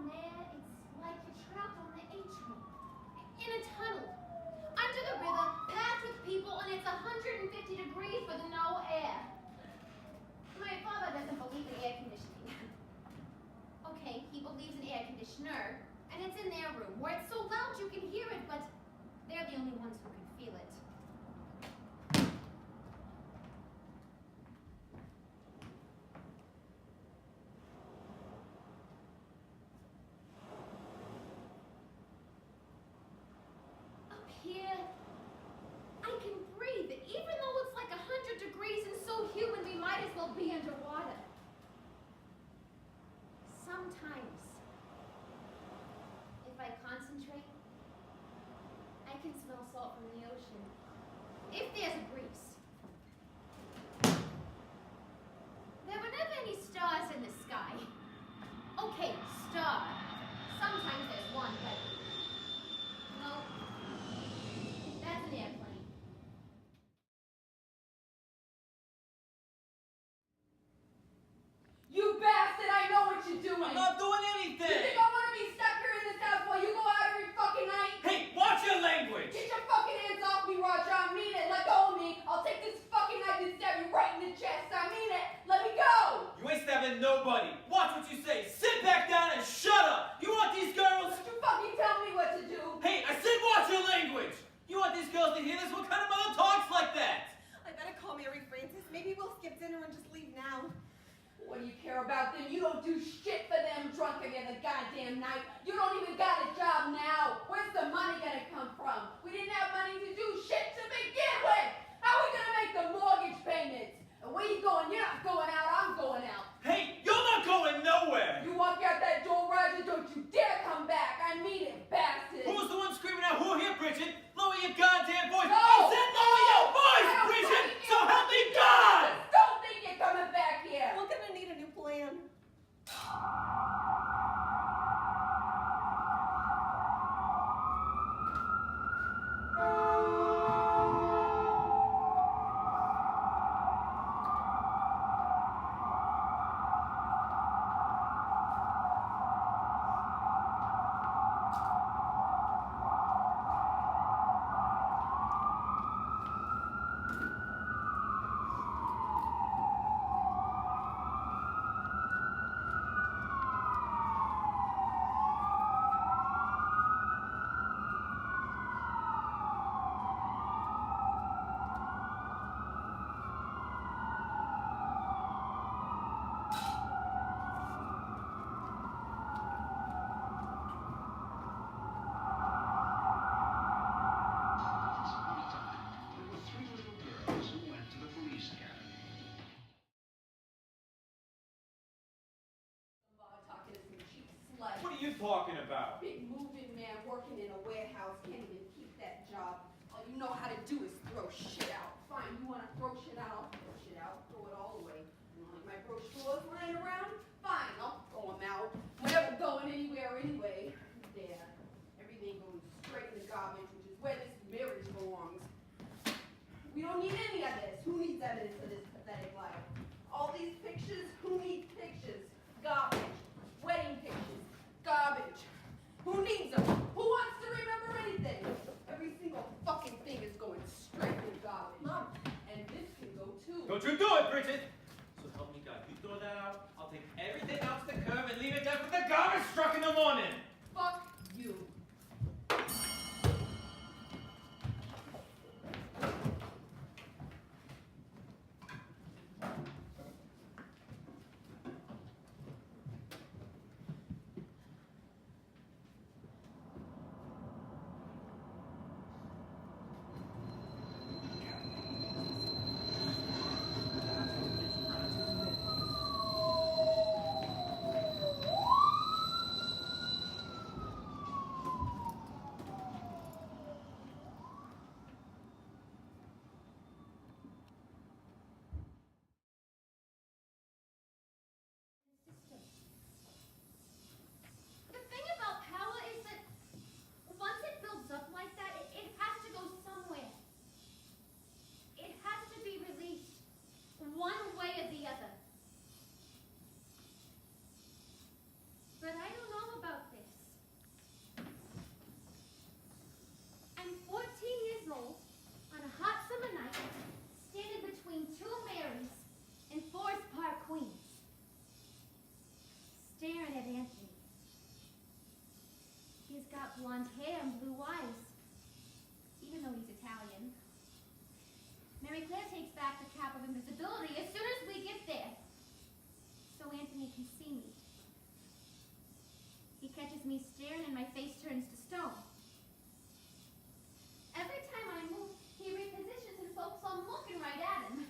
down there, it's like you're trapped on the A-train. In a tunnel. Under the river, packed with people, and it's 150 degrees with no air. My father doesn't believe in air conditioning. Okay, he believes in air conditioner, and it's in their room, where it's so loud you can hear it, but they're the only ones who can feel it. Here, I can breathe, even though it's like 100 degrees and so humid we might as well be underwater. Sometimes, if I concentrate, I can smell salt from the ocean, if there's a breeze. There were never any stars in the sky. Okay, star. Sometimes there's one, but no. That's an airplane. You bastard, I know what you're doing. I'm not doing anything. You think I want to be stuck here in this house while you go out every fucking night? Hey, watch your language. Get your fucking hands off me, Roger. I mean it. Let go of me. I'll take this fucking knife and stab you right in the chest. I mean it. Let me go. You ain't stabbing nobody. Watch what you say. Sit back down and shut up. You want these girls? Don't you fucking tell me what to do. Hey, I said watch your language. You want these girls to hear this? What kind of mother talks like that? I better call Mary Frances. Maybe we'll skip dinner and just leave now. What do you care about them? You don't do shit for them drunk again the goddamn night. You don't even got a job now. Where's the money gonna come from? We didn't have money to do shit to begin with. How are we gonna make the mortgage payments? And where you going? You're not going out. I'm going out. Hey, you're not going nowhere. You walk out that door, Roger. Don't you dare come back. I mean it, bastard. Who's the one screaming out, who here, Bridget? Lower your goddamn voice. No! I said lower your I voice, don't Bridget! fucking So care. help me God! Don't think you're coming back here. We're gonna need a new plan. What are you talking about? Big moving man working in a warehouse can't even keep that job. All you know how to do is throw shit out. Fine, you want to throw shit out? I'll throw shit out. Throw it all away. You want my brochures lying around? Fine, I'll throw them out. Never going anywhere anyway. There. Everything goes straight in the garbage, which is where this marriage belongs. We don't need any of this. Who needs evidence of this pathetic life? All these pictures? Who needs pictures? Garbage. Wedding pictures. Garbage. Who needs them? Who wants to remember anything? Every single fucking thing is going straight in garbage. Mom. And this can go too. Don't you do it, Bridget! So help me God. You throw that out, I'll take everything else to the curb and leave it there for the garbage truck in the morning! Fuck you. at Anthony. He's got blonde hair and blue eyes, even though he's Italian. Mary Claire takes back the cap of invisibility as soon as we get there, so Anthony can see me. He catches me staring and my face turns to stone. Every time I move, he repositions himself so I'm looking right at him.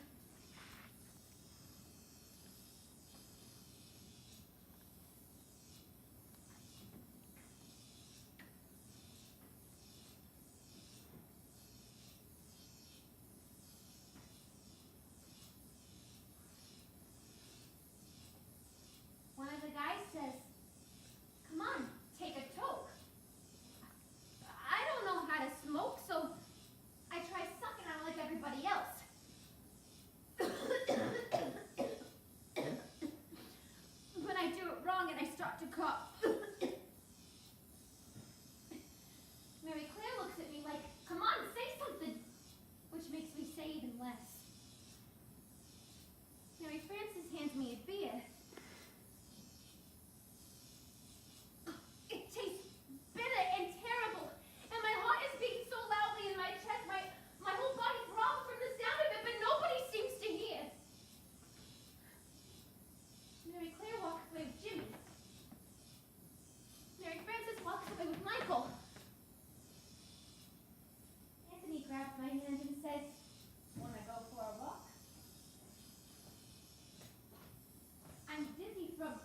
One of the guys says, "Come on, take a toke." I don't know how to smoke, so I try sucking on it like everybody else. But I do it wrong and I start to cough. Mary Claire looks at me like, "Come on, say something," which makes me say even less. Mary Frances hands me a beer. It tastes bitter and terrible, and my heart is beating so loudly in my chest, my whole body throbs from the sound of it, but nobody seems to hear. Mary Claire walks away with Jimmy. Mary Frances walks away with Michael. Anthony grabs my hand and says, "Wanna go for a walk?" I'm dizzy from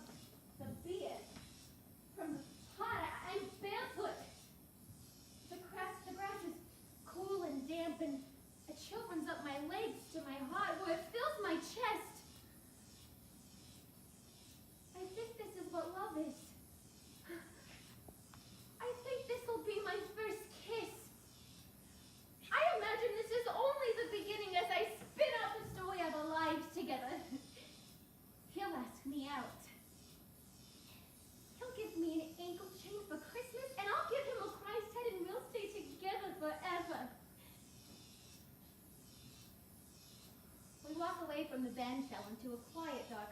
the beer, from the pot. I'm barefoot. The grass is cool and damp, and a chill runs up my legs to my heart where it fills my chest. I think this is what love is. I think this will be my first kiss. I imagine this is only the beginning as I spin out the story of our lives together. He'll ask me out. He'll give me an ankle chain for Christmas, and I'll give him a Christ head, and we'll stay together forever. We walk away from the bandshell into a quiet, dark